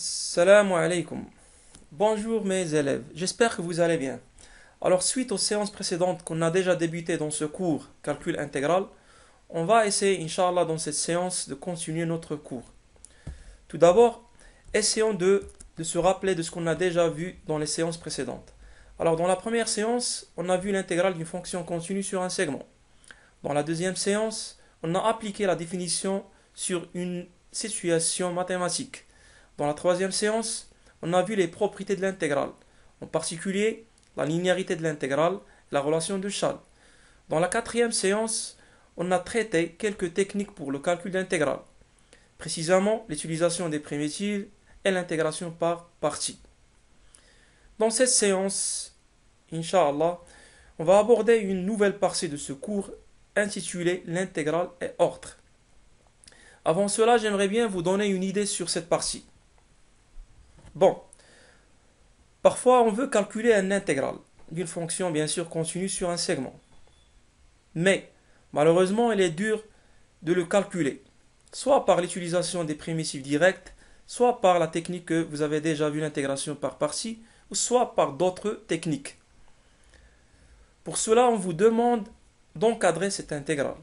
Assalamu alaikum. Bonjour mes élèves, j'espère que vous allez bien. Alors suite aux séances précédentes qu'on a déjà débutées dans ce cours calcul intégral, on va essayer Inch'Allah dans cette séance de continuer notre cours. Tout d'abord, essayons de se rappeler de ce qu'on a déjà vu dans les séances précédentes. Alors dans la première séance, on a vu l'intégrale d'une fonction continue sur un segment. Dans la deuxième séance, on a appliqué la définition sur une situation mathématique. Dans la troisième séance, on a vu les propriétés de l'intégrale, en particulier la linéarité de l'intégrale et la relation de Schall. Dans la quatrième séance, on a traité quelques techniques pour le calcul d'intégrale, précisément l'utilisation des primitives et l'intégration par parties. Dans cette séance, Inch'Allah, on va aborder une nouvelle partie de ce cours intitulée l'intégrale et ordre. Avant cela, j'aimerais bien vous donner une idée sur cette partie. Bon, parfois on veut calculer un intégral d'une fonction bien sûr continue sur un segment. Mais malheureusement, il est dur de le calculer, soit par l'utilisation des primitives directes, soit par la technique que vous avez déjà vu, l'intégration par partie, ou soit par d'autres techniques. Pour cela, on vous demande d'encadrer cette intégrale,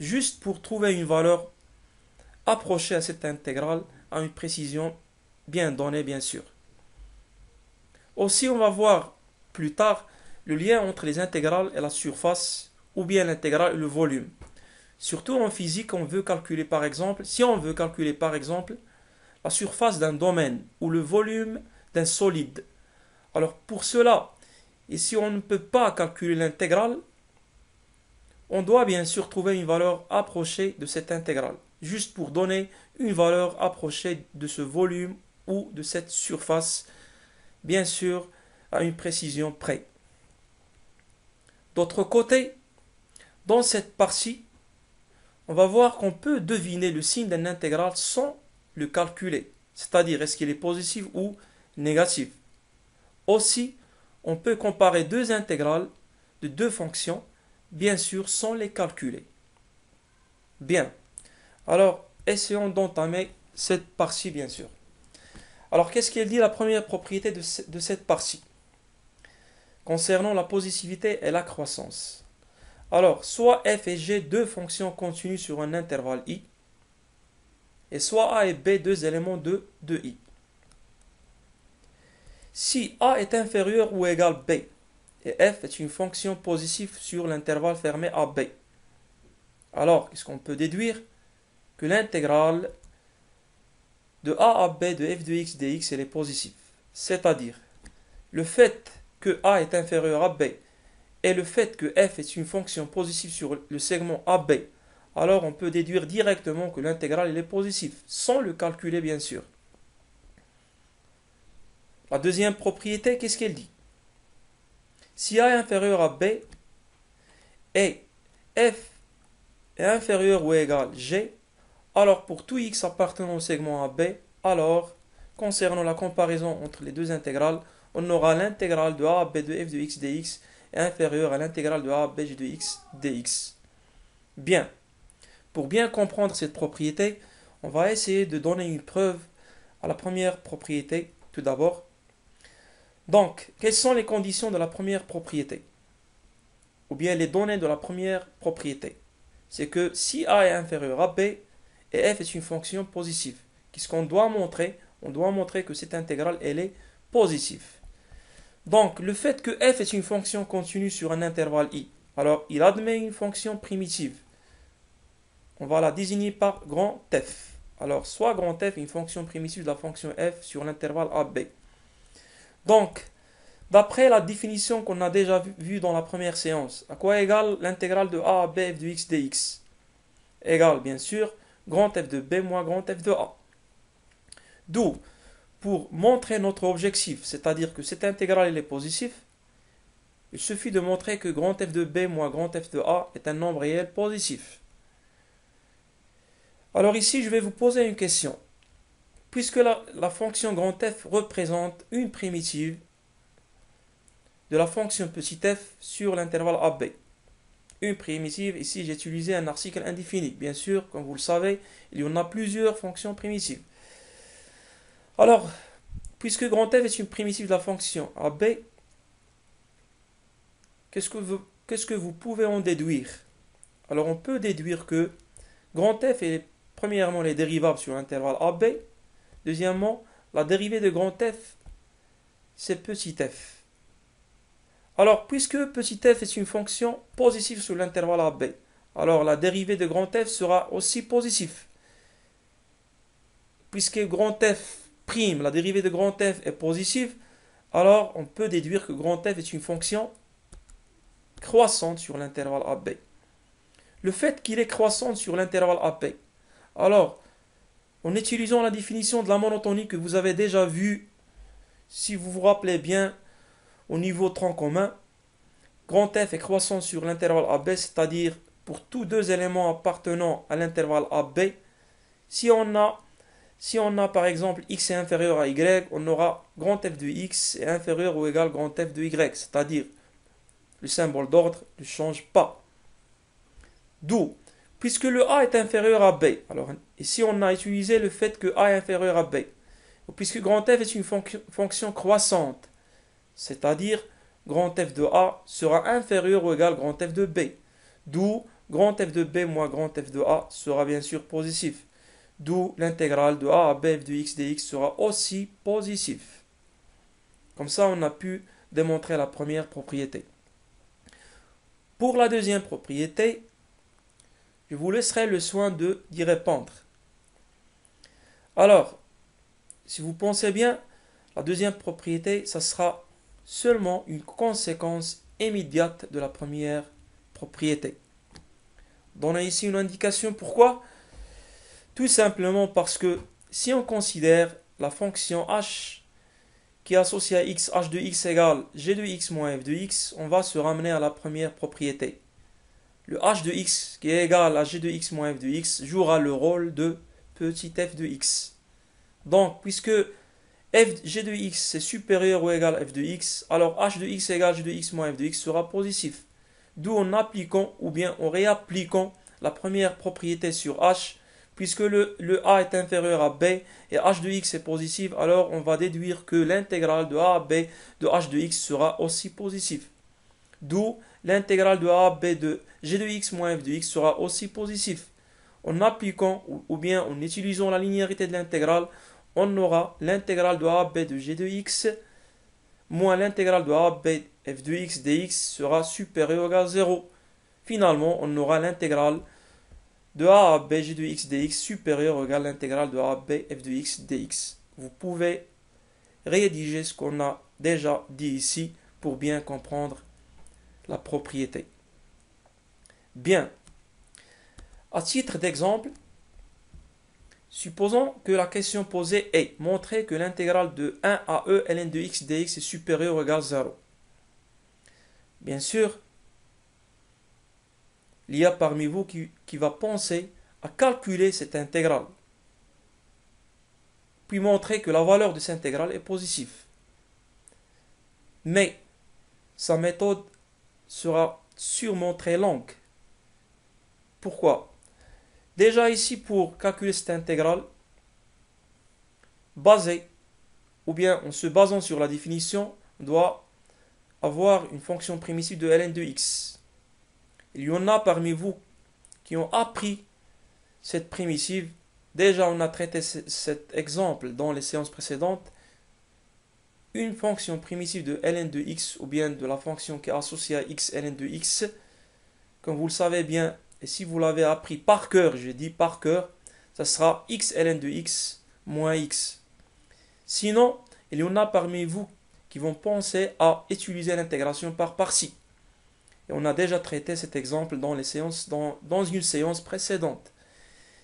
juste pour trouver une valeur approchée à cette intégrale à une précision bien donnée, bien sûr. Aussi, on va voir plus tard le lien entre les intégrales et la surface, ou bien l'intégrale et le volume. Surtout en physique, on veut calculer par exemple, si on veut calculer par exemple la surface d'un domaine ou le volume d'un solide. Alors pour cela, et si on ne peut pas calculer l'intégrale, on doit bien sûr trouver une valeur approchée de cette intégrale, juste pour donner une valeur approchée de ce volume ou de cette surface, bien sûr à une précision près. D'autre côté, dans cette partie, on va voir qu'on peut deviner le signe d'un intégral sans le calculer, c'est-à-dire est-ce qu'il est positif ou négatif. Aussi, on peut comparer deux intégrales de deux fonctions, bien sûr sans les calculer. Bien, alors essayons d'entamer cette partie bien sûr. Alors qu'est-ce qu'elle dit la première propriété de cette partie concernant la positivité et la croissance? Alors, soit f et g, deux fonctions continues sur un intervalle i, et soit a et b, deux éléments de i. Si a est inférieur ou égal b, et f est une fonction positive sur l'intervalle fermé ab, alors qu'est-ce qu'on peut déduire? Que l'intégrale de a à b de f de x dx elle est positive. C'est-à-dire, le fait que a est inférieur à b et le fait que f est une fonction positive sur le segment AB, alors on peut déduire directement que l'intégrale est positive, sans le calculer bien sûr. La deuxième propriété, qu'est-ce qu'elle dit? Si a est inférieur à b et f est inférieur ou égal g, alors pour tout x appartenant au segment AB, alors concernant la comparaison entre les deux intégrales, on aura l'intégrale de a à b de f de x dx est inférieur à l'intégrale de a à b de x dx. Bien. Pour bien comprendre cette propriété, on va essayer de donner une preuve à la première propriété tout d'abord. Donc, quelles sont les conditions de la première propriété? Ou bien les données de la première propriété? C'est que si a est inférieur à b et f est une fonction positive, qu'est-ce qu'on doit montrer? On doit montrer que cette intégrale elle est positive. Donc, le fait que f est une fonction continue sur un intervalle i, alors il admet une fonction primitive. On va la désigner par grand f. Alors, soit grand f est une fonction primitive de la fonction f sur l'intervalle ab. Donc, d'après la définition qu'on a déjà vue dans la première séance, à quoi égale l'intégrale de a à b f de x dx? Égale, bien sûr, grand f de b moins grand f de a. D'où, pour montrer notre objectif, c'est-à-dire que cette intégrale elle est positive, il suffit de montrer que grand f de b moins grand f de a est un nombre réel positif. Alors ici, je vais vous poser une question. Puisque la fonction grand f représente une primitive de la fonction petit f sur l'intervalle ab. Une primitive, ici j'ai utilisé un article indéfini. Bien sûr, comme vous le savez, il y en a plusieurs fonctions primitives. Alors, puisque grand F est une primitive de la fonction AB, qu'est-ce que vous pouvez en déduire? Alors, on peut déduire que grand F est premièrement les dérivables sur l'intervalle AB. Deuxièmement, la dérivée de grand F, c'est petit f. Alors, puisque petit f est une fonction positive sur l'intervalle AB, alors la dérivée de grand F sera aussi positive. Puisque grand F prime, la dérivée de grand F est positive, alors on peut déduire que grand F est une fonction croissante sur l'intervalle AB. Le fait qu'il est croissante sur l'intervalle AB, alors, en utilisant la définition de la monotonie que vous avez déjà vue, si vous vous rappelez bien, au niveau tronc commun, grand F est croissant sur l'intervalle AB, c'est-à-dire pour tous deux éléments appartenant à l'intervalle AB. Si on a par exemple x est inférieur à y, on aura grand F de x est inférieur ou égal grand F de y, c'est-à-dire le symbole d'ordre ne change pas. D'où, puisque le a est inférieur à b, alors ici on a utilisé le fait que a est inférieur à b, puisque grand F est une fonction croissante, c'est-à-dire grand F de A sera inférieur ou égal grand F de B. D'où grand F de B moins grand F de A sera bien sûr positif. D'où l'intégrale de A à B f de x dx sera aussi positif. Comme ça, on a pu démontrer la première propriété. Pour la deuxième propriété, je vous laisserai le soin d'y répondre. Alors, si vous pensez bien, la deuxième propriété, ça sera seulement une conséquence immédiate de la première propriété. Donnez ici une indication. Pourquoi? Tout simplement parce que si on considère la fonction h qui est associée à x, h de x égale g de x moins f de x, on va se ramener à la première propriété. Le h de x qui est égal à g de x moins f de x jouera le rôle de petit f de x. Donc, puisque g de x est supérieur ou égal à f de x, alors h de x égale g de x moins f de x sera positif. D'où en appliquant ou bien en réappliquant la première propriété sur h, puisque le a est inférieur à b et h de x est positif, alors on va déduire que l'intégrale de a à b de h de x sera aussi positif. D'où l'intégrale de a à b de g de x moins f de x sera aussi positif. En appliquant ou bien en utilisant la linéarité de l'intégrale, on aura l'intégrale de a à b de g de x moins l'intégrale de a à b f de x dx sera supérieur ou égal à 0. Finalement, on aura l'intégrale de a à b g de x dx supérieur ou égal à l'intégrale de a à b f de x dx. Vous pouvez rédiger ce qu'on a déjà dit ici pour bien comprendre la propriété. Bien. À titre d'exemple, supposons que la question posée est montrer que l'intégrale de 1 à e ln de x dx est supérieure ou égale à 0. Bien sûr, il y a parmi vous qui va penser à calculer cette intégrale, puis montrer que la valeur de cette intégrale est positive. Mais sa méthode sera sûrement très longue. Pourquoi? Déjà ici, pour calculer cette intégrale, ou bien en se basant sur la définition, on doit avoir une fonction primitive de ln de x. Il y en a parmi vous qui ont appris cette primitive. Déjà, on a traité cet exemple dans les séances précédentes. Une fonction primitive de ln de x, ou bien de la fonction qui est associée à x ln de x, comme vous le savez bien, et si vous l'avez appris par cœur, je dis par cœur, ça sera x ln de x moins x. Sinon, il y en a parmi vous qui vont penser à utiliser l'intégration par partie. Et on a déjà traité cet exemple dans une séance précédente.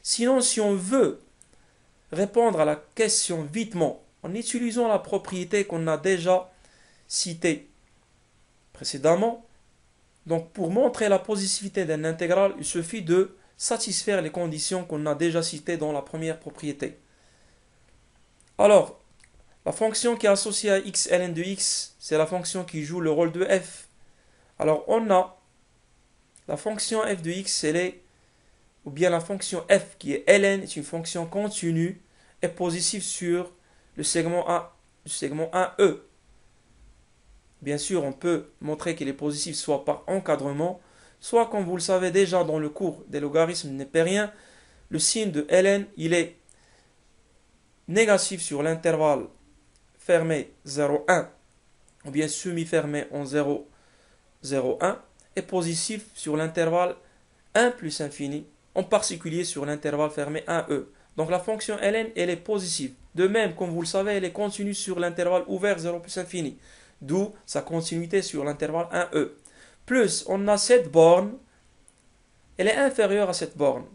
Sinon, si on veut répondre à la question vitement en utilisant la propriété qu'on a déjà citée précédemment, donc pour montrer la positivité d'un intégral, il suffit de satisfaire les conditions qu'on a déjà citées dans la première propriété. Alors, la fonction qui est associée à x ln de x, c'est la fonction qui joue le rôle de f. Alors on a la fonction f de x, ou bien la fonction f qui est ln, est une fonction continue, est positive sur le segment A1E. Bien sûr, on peut montrer qu'il est positif soit par encadrement, soit comme vous le savez déjà dans le cours des logarithmes népériens, le signe de ln il est négatif sur l'intervalle fermé 0,1 ou bien semi-fermé en 0, 0,1 et positif sur l'intervalle 1 plus infini, en particulier sur l'intervalle fermé 1e. Donc la fonction ln elle est positive. De même, comme vous le savez, elle est continue sur l'intervalle ouvert 0 plus infini, d'où sa continuité sur l'intervalle 1e. Plus, on a cette borne, elle est inférieure à cette borne,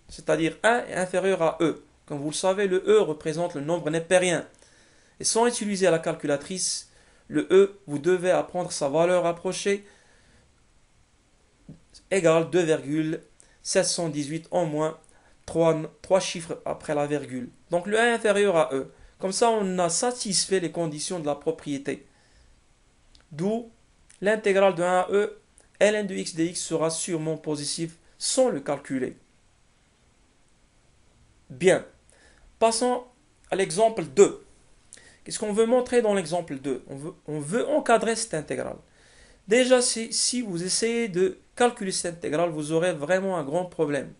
c'est-à-dire 1 est inférieur à e. Comme vous le savez, le e représente le nombre népérien. Et sans utiliser la calculatrice, le e, vous devez apprendre sa valeur approchée égale 2,718 en moins 3 chiffres après la virgule. Donc le 1 est inférieur à e. Comme ça, on a satisfait les conditions de la propriété. D'où l'intégrale de 1 à e, ln de x dx sera sûrement positif sans le calculer. Bien. Passons à l'exemple 2. Qu'est-ce qu'on veut montrer dans l'exemple 2? On veut encadrer cette intégrale. Déjà, si vous essayez de calculer cette intégrale, vous aurez vraiment un grand problème.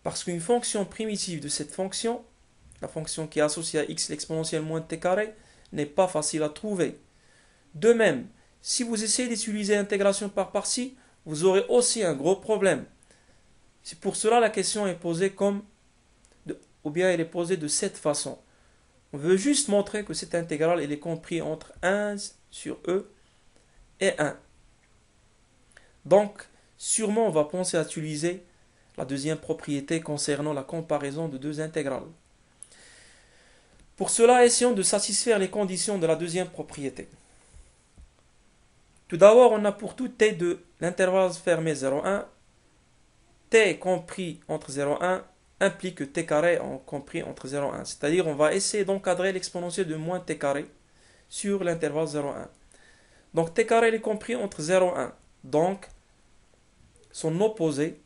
Parce qu'une fonction primitive de cette fonction, la fonction qui est associée à x l'exponentielle moins t carré, n'est pas facile à trouver. De même, si vous essayez d'utiliser l'intégration par partie, vous aurez aussi un gros problème. C'est pour cela que la question est posée ou bien elle est posée de cette façon. On veut juste montrer que cette intégrale elle est comprise entre 1 sur e et 1. Donc, sûrement on va penser à utiliser la deuxième propriété concernant la comparaison de deux intégrales. Pour cela, essayons de satisfaire les conditions de la deuxième propriété. Tout d'abord, on a pour tout t de l'intervalle fermé 0,1, t compris entre 0,1 implique que t carré est compris entre 0,1. C'est-à-dire on va essayer d'encadrer l'exponentielle de moins t carré sur l'intervalle 0,1. Donc t carré est compris entre 0,1. Donc son opposé,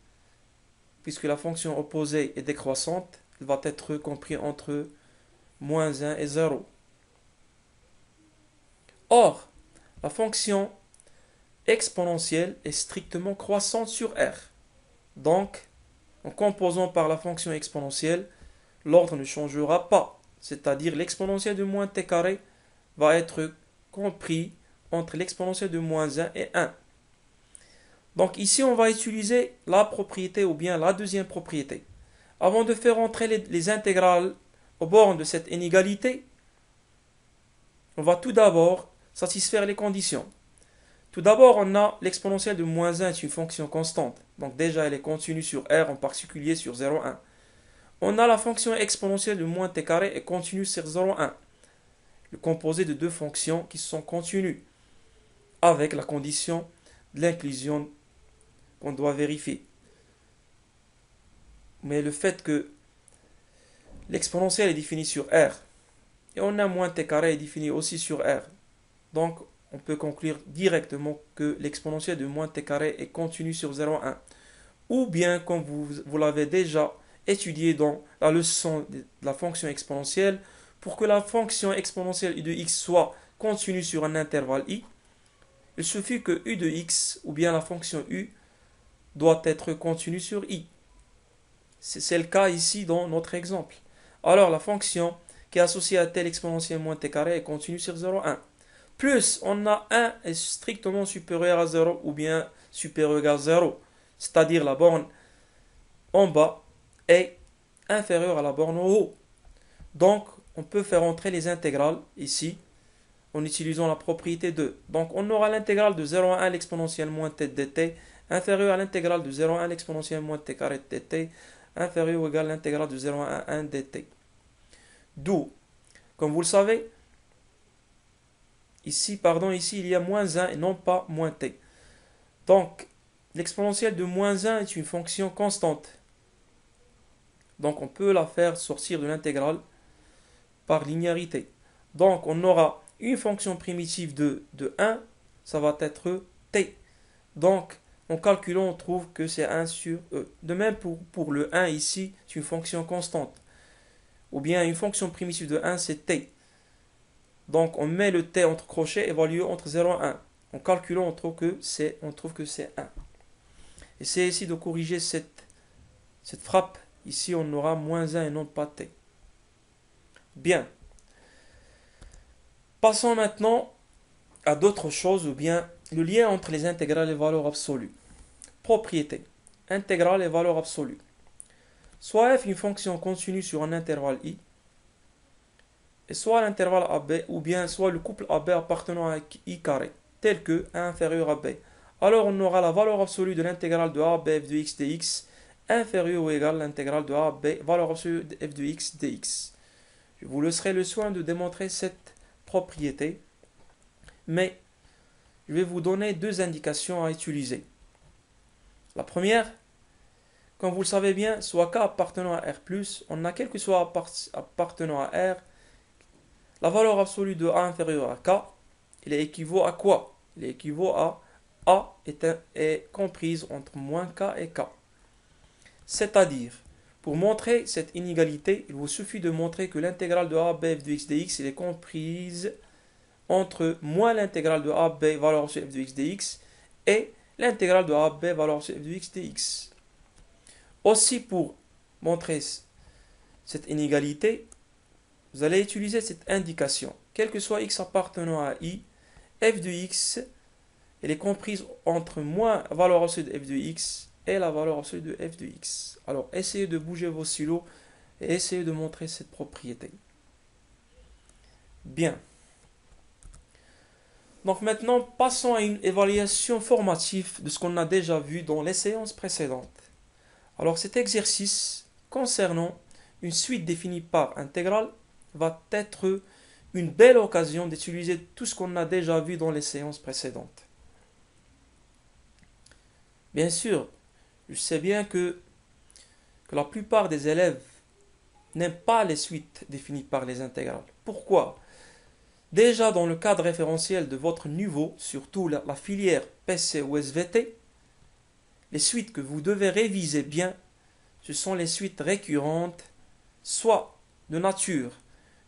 puisque la fonction opposée est décroissante, elle va être compris entre moins 1 et 0. Or, la fonction exponentielle est strictement croissante sur R. Donc, en composant par la fonction exponentielle, l'ordre ne changera pas. C'est-à-dire l'exponentielle de moins t carré va être compris entre l'exponentielle de moins 1 et 1. Donc ici, on va utiliser la propriété ou bien la deuxième propriété. Avant de faire entrer les intégrales aux bornes de cette inégalité, on va tout d'abord satisfaire les conditions. Tout d'abord, on a l'exponentielle de moins 1 est une fonction constante. Donc déjà, elle est continue sur R, en particulier sur 0,1. On a la fonction exponentielle de moins t carré est continue sur 0,1. Le composé de deux fonctions qui sont continues, avec la condition de l'inclusion qu'on doit vérifier. Mais le fait que l'exponentielle est définie sur R, et on a moins t carré est défini aussi sur R. Donc, on peut conclure directement que l'exponentielle de moins t carré est continue sur 0,1. Ou bien, comme vous l'avez déjà étudié dans la leçon de la fonction exponentielle, pour que la fonction exponentielle de x soit continue sur un intervalle i, il suffit que u de x, ou bien la fonction u, doit être continue sur i. C'est le cas ici dans notre exemple. Alors, la fonction qui est associée à telle exponentielle moins t carré est continue sur 0,1. Plus, on a 1 est strictement supérieur à 0 ou bien supérieur à 0. C'est-à-dire la borne en bas est inférieure à la borne en haut. Donc, on peut faire entrer les intégrales ici en utilisant la propriété 2. Donc, on aura l'intégrale de 0 à 1 l'exponentielle moins t dt inférieure à l'intégrale de 0 à 1 l'exponentielle moins t carré dt inférieure ou égale à l'intégrale de 0 à 1 dt. D'où, comme vous le savez, ici il y a moins 1 et non pas moins t. Donc, l'exponentielle de moins 1 est une fonction constante. Donc, on peut la faire sortir de l'intégrale par linéarité. Donc, on aura une fonction primitive de 1, ça va être t. Donc, en calculant, on trouve que c'est 1 sur e. De même, pour le 1 ici, c'est une fonction constante. ou bien une fonction primitive de 1, c'est t. Donc on met le t entre crochets évalué entre 0 et 1. En calculant, on trouve que c'est 1. Essayez ici de corriger cette frappe. Ici, on aura moins 1 et non pas t. Bien. Passons maintenant à d'autres choses, ou bien le lien entre les intégrales et valeurs absolues. Propriété. Intégrale et valeur absolue. Soit f une fonction continue sur un intervalle i, et soit l'intervalle AB, ou bien soit le couple AB appartenant à i carré, tel que a inférieur à b. Alors on aura la valeur absolue de l'intégrale de a b f de x dx inférieure ou égale à l'intégrale de a b valeur absolue de f de x dx. Je vous laisserai le soin de démontrer cette propriété, mais je vais vous donner deux indications à utiliser. La première, comme vous le savez bien, soit k appartenant à R+, on a quel que soit appartenant à R, la valeur absolue de a inférieure à k, il équivaut à quoi? Il équivaut à a est comprise entre moins k et k. C'est-à-dire, pour montrer cette inégalité, il vous suffit de montrer que l'intégrale de a b f de x dx est comprise entre moins l'intégrale de a b valeur absolue f de x dx et l'intégrale de a b valeur absolue f de x dx. Aussi, pour montrer cette inégalité, vous allez utiliser cette indication. Quel que soit x appartenant à i, f de x, elle est comprise entre moins la valeur absolue de f de x et la valeur absolue de f de x. Alors, essayez de bouger vos stylos et essayez de montrer cette propriété. Bien. Donc maintenant, passons à une évaluation formative de ce qu'on a déjà vu dans les séances précédentes. Alors cet exercice concernant une suite définie par intégrale va être une belle occasion d'utiliser tout ce qu'on a déjà vu dans les séances précédentes. Bien sûr, je sais bien que la plupart des élèves n'aiment pas les suites définies par les intégrales. Pourquoi? Déjà dans le cadre référentiel de votre niveau, surtout la filière PC ou SVT, les suites que vous devez réviser bien, ce sont les suites récurrentes, soit de nature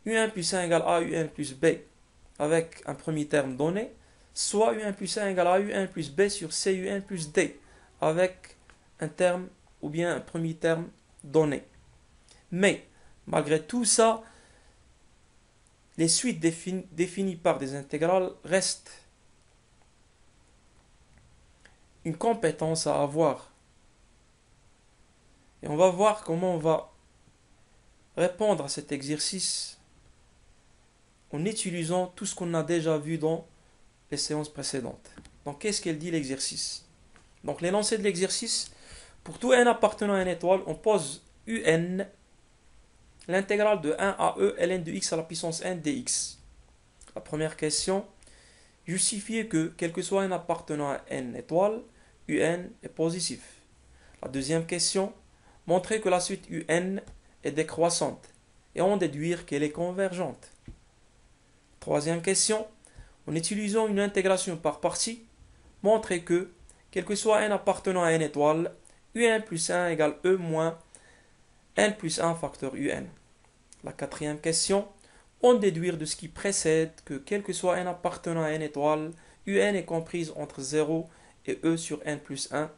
U1 plus 1 égale A UN plus B avec un premier terme donné, soit U1 plus 1 égale A UN plus B sur CUN plus D avec un terme ou bien un premier terme donné. Mais, malgré tout ça, les suites définies par des intégrales restent une compétence à avoir. Et on va voir comment on va répondre à cet exercice en utilisant tout ce qu'on a déjà vu dans les séances précédentes. Donc, qu'est-ce qu'elle dit l'exercice? Donc, l'énoncé de l'exercice, pour tout n appartenant à une étoile, on pose un l'intégrale de 1 à e ln de x à la puissance n dx. La première question, justifier que, quel que soit n appartenant à n étoile, un est positif. La deuxième question, montrer que la suite un est décroissante et en déduire qu'elle est convergente. Troisième question, en utilisant une intégration par partie, montrer que, quel que soit n appartenant à n étoile, un plus 1 égale e moins n plus 1 facteur un. La quatrième question, on déduire de ce qui précède que quel que soit n appartenant à n étoile, un est comprise entre 0 et e sur n plus 1.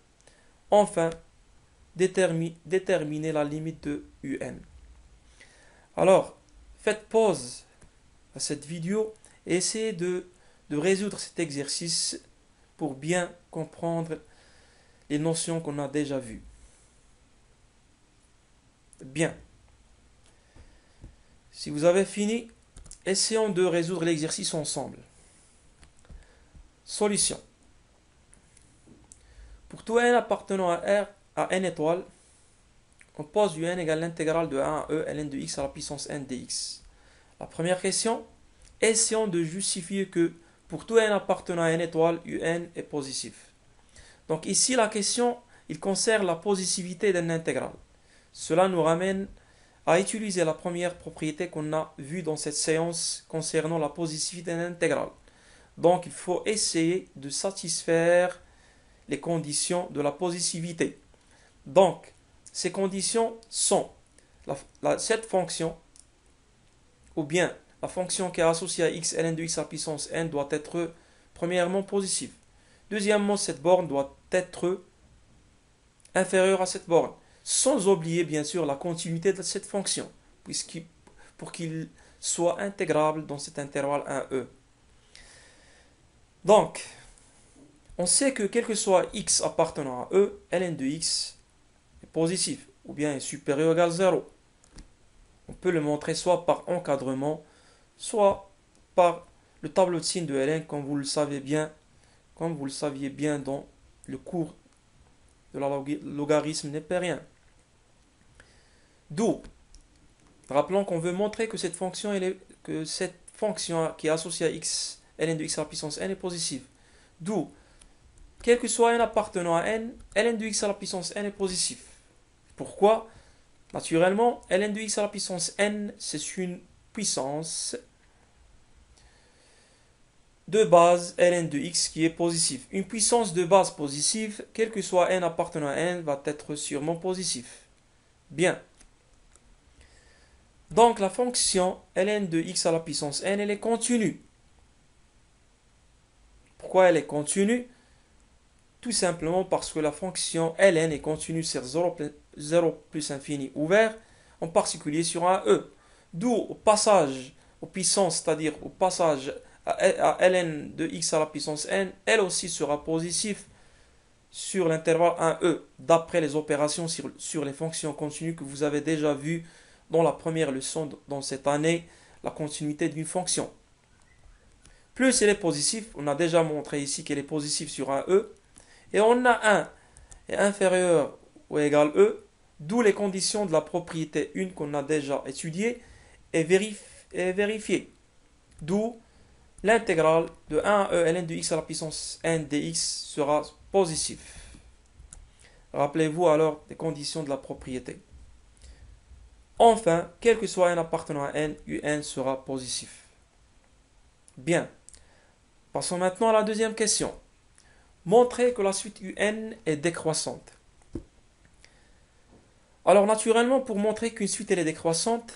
Enfin, déterminer la limite de un. Alors, faites pause à cette vidéo et essayez de résoudre cet exercice pour bien comprendre les notions qu'on a déjà vues. Bien. Si vous avez fini, essayons de résoudre l'exercice ensemble. Solution. Pour tout n appartenant à n étoile, on pose un égale l'intégrale de 1 à e ln de x à la puissance n dx. La première question, essayons de justifier que pour tout n appartenant à n étoile, un est positif. Donc ici, la question, il concerne la positivité d'un intégral. Cela nous ramène à utiliser la première propriété qu'on a vue dans cette séance concernant la positivité d'un intégral. Donc il faut essayer de satisfaire les conditions de la positivité. Donc, ces conditions sont cette fonction ou bien la fonction qui est associée à x ln de x à la puissance n doit être premièrement positive. Deuxièmement, cette borne doit être inférieure à cette borne, sans oublier bien sûr la continuité de cette fonction, pour qu'il soit intégrable dans cet intervalle 1e. Donc, on sait que quel que soit x appartenant à E, ln de x est positif, ou bien est supérieur ou égal à 0. On peut le montrer soit par encadrement, soit par le tableau de signes de ln, comme vous le saviez bien dans le cours de la logarithme népérien. D'où, rappelons qu'on veut montrer que cette fonction qui est associée à x, ln de x à la puissance n est positive. D'où, quel que soit n appartenant à n, ln de x à la puissance n est positif. Pourquoi? Naturellement, ln de x à la puissance n, c'est une puissance de base ln de x qui est positive. Une puissance de base positive, quel que soit n appartenant à n, va être sûrement positif. Bien. Donc la fonction ln de x à la puissance n, elle est continue. Pourquoi elle est continue? Tout simplement parce que la fonction ln est continue sur 0 plus infini ouvert, en particulier sur un e. D'où au passage aux puissances, c'est-à-dire au passage à ln de x à la puissance n, elle aussi sera positive sur l'intervalle 1e, d'après les opérations sur les fonctions continues que vous avez déjà vues dans la première leçon dans cette année, la continuité d'une fonction. Plus elle est positive, on a déjà montré ici qu'elle est positive sur un e, et on a 1 est inférieur ou égal à e, d'où les conditions de la propriété 1 qu'on a déjà étudiée et vérifiée. D'où l'intégrale de 1 à e ln de x à la puissance n dx sera positive. Rappelez-vous alors des conditions de la propriété. Enfin, quel que soit n appartenant à n, un sera positif. Bien. Passons maintenant à la deuxième question. Montrer que la suite un est décroissante. Alors naturellement, pour montrer qu'une suite elle est décroissante,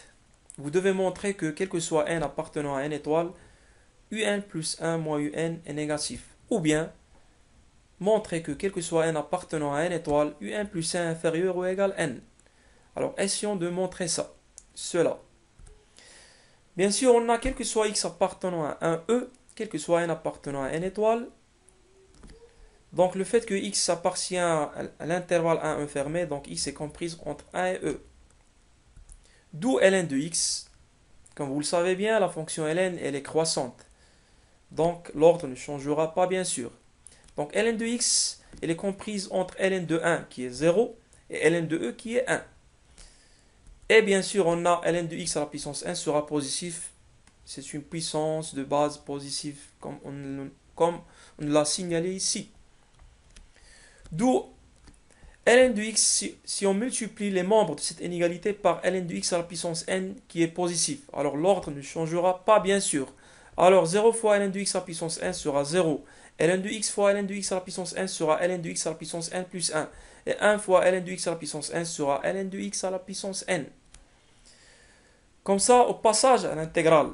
vous devez montrer que quel que soit n appartenant à n étoile, un plus 1 moins un est négatif. Ou bien, montrer que quel que soit n appartenant à n étoile, un plus 1 inférieur ou égal à n. Alors essayons de montrer cela. Bien sûr, on a quel que soit x appartenant à 1e, quel que soit n appartenant à n étoile. Donc le fait que x appartient à l'intervalle 1 fermé, donc x est comprise entre 1 et e. D'où ln de x. Comme vous le savez bien, la fonction ln elle est croissante. Donc l'ordre ne changera pas bien sûr. Donc ln de x elle est comprise entre ln de 1 qui est 0 et ln de e qui est 1. Et bien sûr on a ln de x à la puissance 1 sera positif. C'est une puissance de base positive comme on l'a signalé ici. D'où ln de x, si on multiplie les membres de cette inégalité par ln de x à la puissance n qui est positif, alors l'ordre ne changera pas bien sûr. Alors 0 fois ln de x à la puissance n sera 0. ln de x fois ln de x à la puissance n sera ln de x à la puissance n plus 1. Et 1 fois ln de x à la puissance n sera ln de x à la puissance n. Comme ça, au passage à l'intégrale,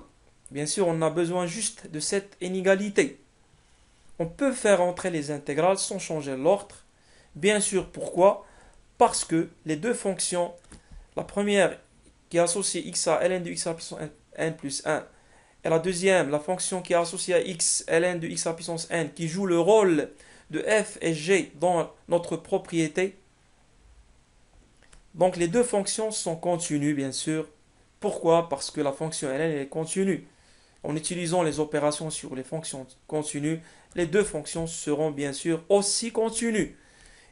bien sûr on a besoin juste de cette inégalité. On peut faire entrer les intégrales sans changer l'ordre. Bien sûr, pourquoi? Parce que les deux fonctions, la première qui est associée x à ln de x à la puissance n plus 1, et la deuxième, la fonction qui est associée à x, ln de x à la puissance n, qui joue le rôle de f et g dans notre propriété. Donc les deux fonctions sont continues, bien sûr. Pourquoi? Parce que la fonction ln est continue. En utilisant les opérations sur les fonctions continues, les deux fonctions seront bien sûr aussi continues.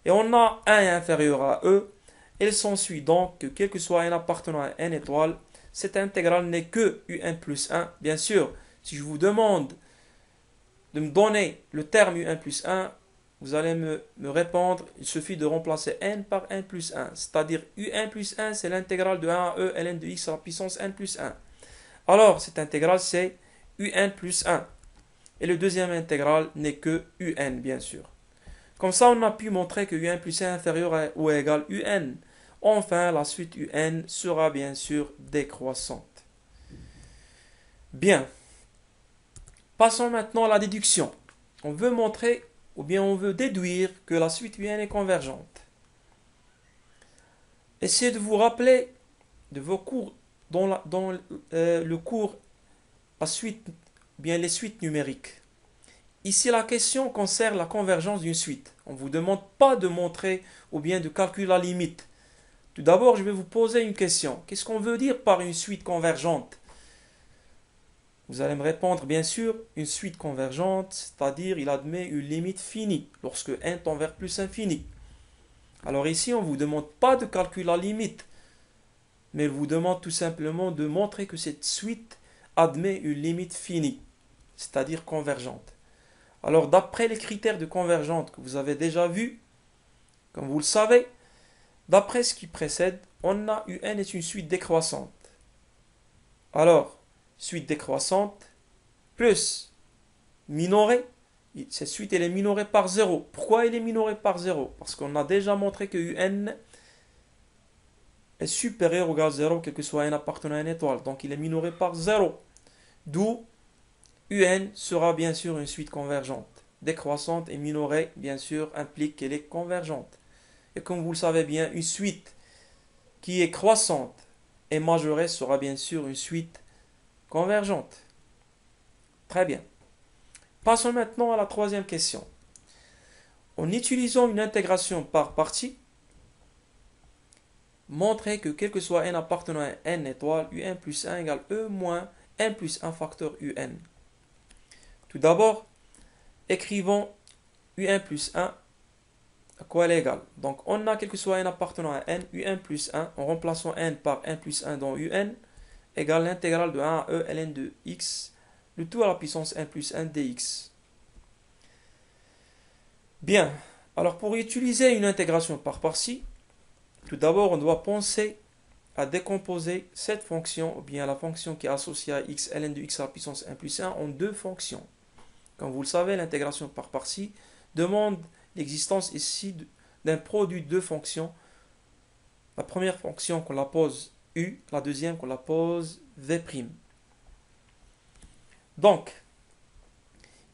Et on a 1 inférieur à e. Il s'ensuit donc que quel que soit n appartenant à n étoile, cette intégrale n'est que un plus 1. Bien sûr, si je vous demande de me donner le terme un plus 1, vous allez me répondre, il suffit de remplacer n par n plus 1. C'est-à-dire un plus 1, c'est l'intégrale de 1 à e ln de x à la puissance n plus 1. Alors, cette intégrale, c'est un plus 1. Et le deuxième intégrale n'est que un, bien sûr. Comme ça, on a pu montrer que un plus 1 est inférieur à ou égal à un. Enfin, la suite un sera bien sûr décroissante. Bien, passons maintenant à la déduction. On veut montrer ou bien on veut déduire que la suite UN est convergente. Essayez de vous rappeler de vos cours dans le cours la suite, bien les suites numériques. Ici, la question concerne la convergence d'une suite. On ne vous demande pas de montrer ou bien de calculer la limite. Tout d'abord, je vais vous poser une question. Qu'est-ce qu'on veut dire par une suite convergente? Vous allez me répondre, bien sûr, une suite convergente, c'est-à-dire il admet une limite finie, lorsque n tend vers plus infini. Alors ici, on ne vous demande pas de calculer la limite, mais il vous demande tout simplement de montrer que cette suite admet une limite finie, c'est-à-dire convergente. Alors d'après les critères de convergente que vous avez déjà vus, comme vous le savez, d'après ce qui précède, on a UN est une suite décroissante. Alors, suite décroissante plus minorée, cette suite elle est minorée par 0. Pourquoi elle est minorée par 0? Parce qu'on a déjà montré que UN est supérieur ou égal à 0, quel que soit n appartenant à une étoile. Donc il est minoré par 0. D'où UN sera bien sûr une suite convergente. Décroissante et minorée, bien sûr, implique qu'elle est convergente. Et comme vous le savez bien, une suite qui est croissante et majorée sera bien sûr une suite convergente. Très bien. Passons maintenant à la troisième question. En utilisant une intégration par partie, montrez que quel que soit n appartenant à n étoile, un plus 1 égale e moins n plus 1 facteur un. Tout d'abord, écrivons un plus 1 à quoi elle est égale. Donc on a quel que soit n appartenant à n, un plus 1, en remplaçant n par 1 plus 1 dans un, égale l'intégrale de 1 à e ln de x, le tout à la puissance 1 plus 1 dx. Bien, alors pour utiliser une intégration par partie, tout d'abord on doit penser à décomposer cette fonction, ou bien la fonction qui est associée à x ln de x à la puissance 1 plus 1, en deux fonctions. Comme vous le savez, l'intégration par partie demande l'existence ici d'un produit de deux fonctions. La première fonction qu'on la pose u, la deuxième qu'on la pose v'. Donc,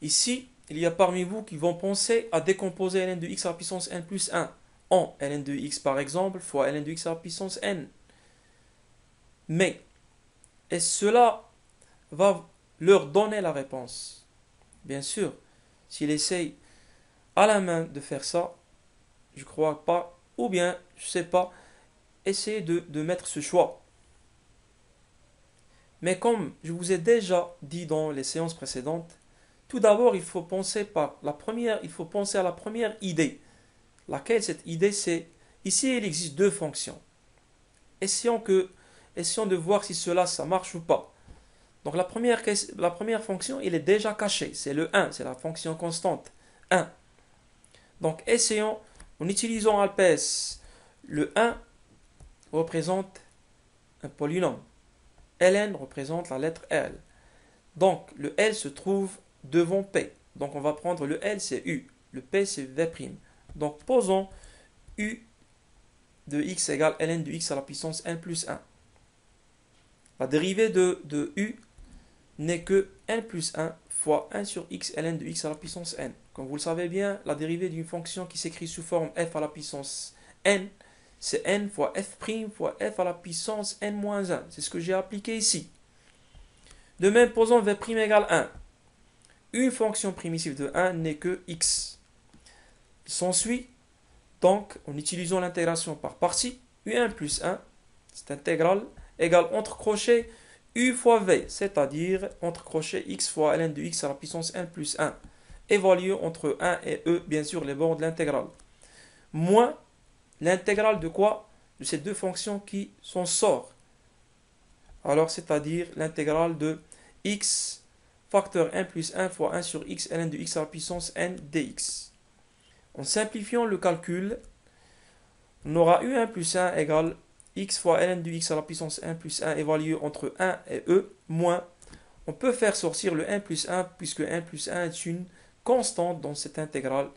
ici, il y a parmi vous qui vont penser à décomposer ln de x à la puissance n plus 1 en ln de x par exemple fois ln de x à la puissance n. Mais, est-ce cela va leur donner la réponse? Bien sûr, s'il essaye à la main de faire ça, je crois pas, ou bien, je sais pas, essayez de mettre ce choix. Mais comme je vous ai déjà dit dans les séances précédentes, tout d'abord, il faut penser à la première idée. Laquelle cette idée, c'est ici il existe deux fonctions. Essayons de voir si ça marche ou pas. Donc la première fonction, elle est déjà cachée, c'est le 1, c'est la fonction constante 1. Donc essayons, en utilisant Alpes, le 1 représente un polynôme. Ln représente la lettre L. Donc le L se trouve devant P. Donc on va prendre le L, c'est U. Le P, c'est V'. Donc posons U de x égale ln de x à la puissance n plus 1. La dérivée de U n'est que n plus 1 fois 1 sur x ln de x à la puissance n. Comme vous le savez bien, la dérivée d'une fonction qui s'écrit sous forme f à la puissance n, c'est n fois f' fois f à la puissance n moins 1. C'est ce que j'ai appliqué ici. De même, posons v' égale 1. Une fonction primitive de 1 n'est que x. Il s'ensuit, donc, en utilisant l'intégration par partie, un plus 1, cette intégrale, égale entre crochets u fois v, c'est-à-dire entre crochets x fois ln de x à la puissance n plus 1, évalué entre 1 et e, bien sûr, les bords de l'intégrale, moins l'intégrale de quoi? De ces deux fonctions qui s'en sortent. Alors, c'est-à-dire l'intégrale de x facteur 1 plus 1 fois 1 sur x ln de x à la puissance n dx. En simplifiant le calcul, on aura u1 plus 1 égale x fois ln de x à la puissance 1 plus 1 évalué entre 1 et e, moins, on peut faire sortir le 1 plus 1 puisque 1 plus 1 est une constante dans cette intégrale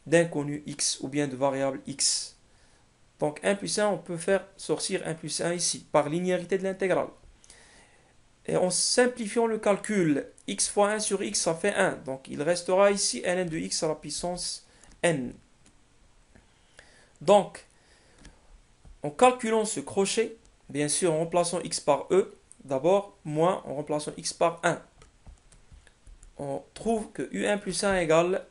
d'inconnu x ou bien de variable x. Donc 1 plus 1, on peut faire sortir 1 plus 1 ici, par linéarité de l'intégrale. Et en simplifiant le calcul, x fois 1 sur x, ça fait 1. Donc il restera ici ln de x à la puissance n. Donc, en calculant ce crochet, bien sûr en remplaçant x par e, d'abord, moins en remplaçant x par 1. On trouve que un plus 1 égale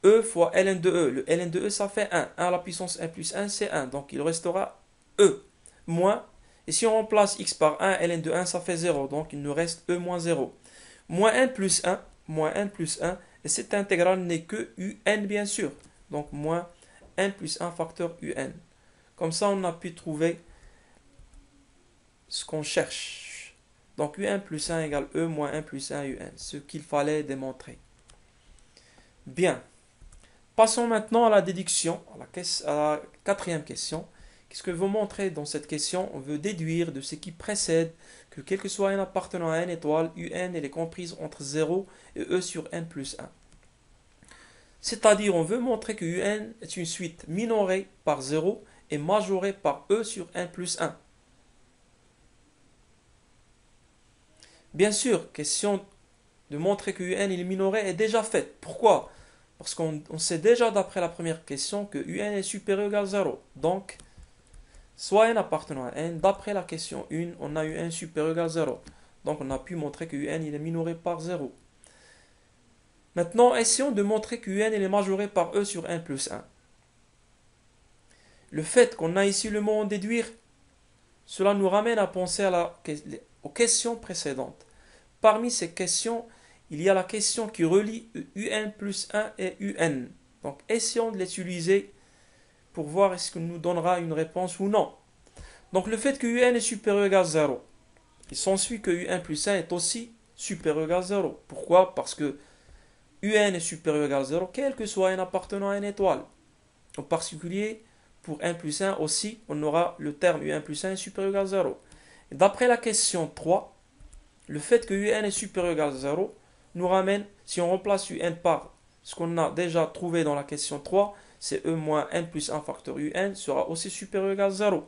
e fois ln de e. Le ln de e, ça fait 1. 1 à la puissance 1 plus 1, c'est 1. Donc il restera e moins. Et si on remplace x par 1, ln de 1, ça fait 0. Donc il nous reste e moins 0. Moins 1 plus 1, moins 1 plus 1. Et cette intégrale n'est que un bien sûr. Donc moins 1 plus 1 facteur un. Comme ça, on a pu trouver ce qu'on cherche. Donc un plus 1 égale e moins 1 plus 1 un. Ce qu'il fallait démontrer. Bien. Passons maintenant à la déduction, à la quatrième question. Qu'est-ce que vous montrez dans cette question? On veut déduire de ce qui précède que quel que soit n appartenant à n étoile, un elle est comprise entre 0 et e sur n plus 1. C'est-à-dire, on veut montrer que un est une suite minorée par 0 et majorée par e sur n plus 1. Bien sûr, question de montrer que un est minoré est déjà faite. Pourquoi? Parce qu'on sait déjà d'après la première question que un est supérieur ou égal à 0. Donc, soit n appartenant à n, d'après la question 1, on a un supérieur ou égal à 0. Donc, on a pu montrer que un il est minoré par 0. Maintenant, essayons de montrer que un il est majoré par e sur n plus 1. Le fait qu'on a ici le mot en déduire, cela nous ramène à penser aux questions précédentes. Parmi ces questions, il y a la question qui relie un plus 1 et un. Donc, essayons de l'utiliser pour voir est-ce qu'il nous donnera une réponse ou non. Donc, le fait que un est supérieur ou égal à 0, il s'ensuit que un plus 1 est aussi supérieur ou égal à 0. Pourquoi? Parce que un est supérieur ou égal à 0, quel que soit n appartenant à une étoile. En particulier, pour 1 plus 1 aussi, on aura le terme un plus 1 est supérieur ou égal à 0. D'après la question 3, le fait que un est supérieur ou égal à 0 nous ramène, si on remplace un par ce qu'on a déjà trouvé dans la question 3, c'est e moins n plus 1 facteur un sera aussi supérieur ou égal à 0.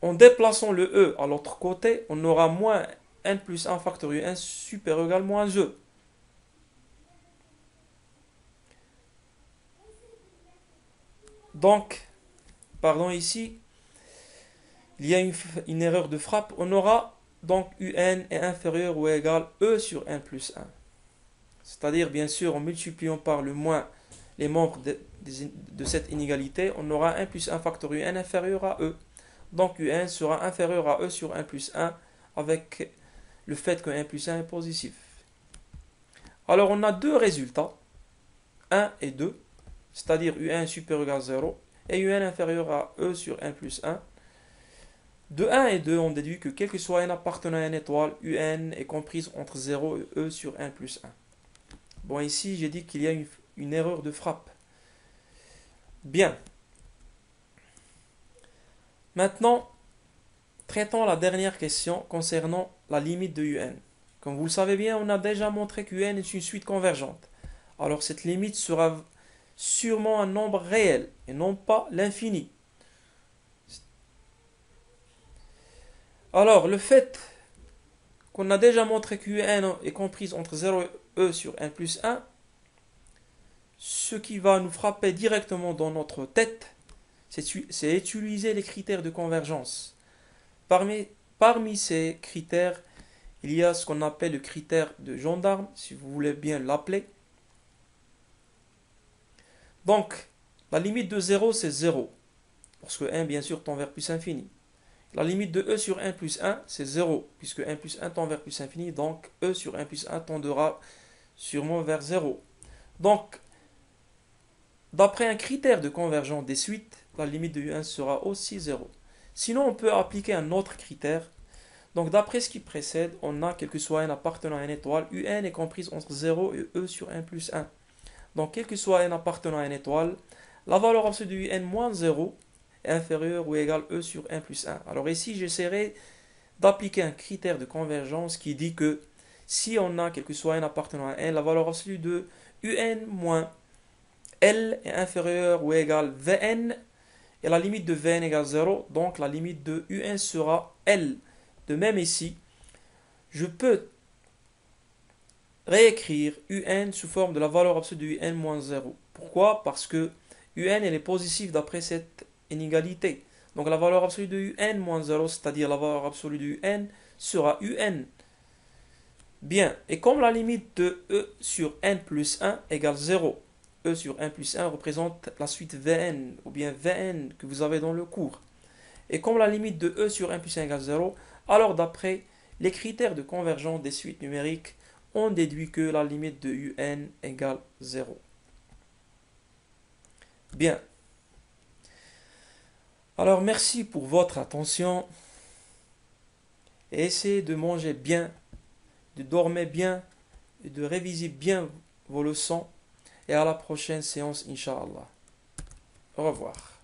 En déplaçant le e à l'autre côté, on aura moins n plus 1 facteur un supérieur ou égal à moins e. Donc, pardon, ici, il y a une erreur de frappe. On aura donc un est inférieur ou égal à e sur 1 plus 1. C'est-à-dire, bien sûr, en multipliant par le moins les membres de cette inégalité, on aura 1 plus 1 facteur un inférieur à e. Donc, un sera inférieur à e sur 1 plus 1 avec le fait que 1 plus 1 est positif. Alors, on a deux résultats, 1 et 2, c'est-à-dire un supérieur ou égal à 0 et un inférieur à e sur 1 plus 1. De 1 et 2, on déduit que quel que soit n appartenant à une étoile, un est comprise entre 0 et e sur 1 plus 1. Bon, ici, j'ai dit qu'il y a une erreur de frappe. Bien. Maintenant, traitons la dernière question concernant la limite de un. Comme vous le savez bien, on a déjà montré qu'un est une suite convergente. Alors, cette limite sera sûrement un nombre réel et non pas l'infini. Alors, le fait qu'on a déjà montré que un est comprise entre 0 et e sur 1 plus 1, ce qui va nous frapper directement dans notre tête, c'est utiliser les critères de convergence. Parmi ces critères, il y a ce qu'on appelle le critère de gendarme, si vous voulez bien l'appeler. Donc, la limite de 0, c'est 0, parce que 1, bien sûr, tend vers plus infini. La limite de e sur 1 plus 1, c'est 0, puisque 1 plus 1 tend vers plus infini, donc e sur 1 plus 1 tendra sûrement vers 0. Donc, d'après un critère de convergence des suites, la limite de un sera aussi 0. Sinon, on peut appliquer un autre critère. Donc, d'après ce qui précède, on a, quel que soit n appartenant à une étoile, un est comprise entre 0 et e sur 1 plus 1. Donc, quel que soit n appartenant à une étoile, la valeur absolue de un moins 0 est inférieure ou égale e sur 1 plus 1. Alors ici, j'essaierai d'appliquer un critère de convergence qui dit que si on a, quel que soit n appartenant à n, la valeur absolue de un moins L est inférieure ou égale à Vn, et la limite de Vn égale 0, donc la limite de un sera L De même ici, je peux réécrire un sous forme de la valeur absolue de un moins 0. Pourquoi? Parce que un elle est positive d'après cette inégalité. Donc la valeur absolue de un moins 0, c'est-à-dire la valeur absolue de un, sera un. Bien, et comme la limite de e sur n plus 1 égale 0, e sur 1 plus 1 représente la suite Vn, ou bien Vn que vous avez dans le cours. Et comme la limite de e sur 1 plus 1 égale 0, alors d'après les critères de convergence des suites numériques, on déduit que la limite de un égale 0. Bien. Alors merci pour votre attention. Et essayez de manger bien, de dormir bien et de réviser bien vos leçons. Et à la prochaine séance, Inch'Allah. Au revoir.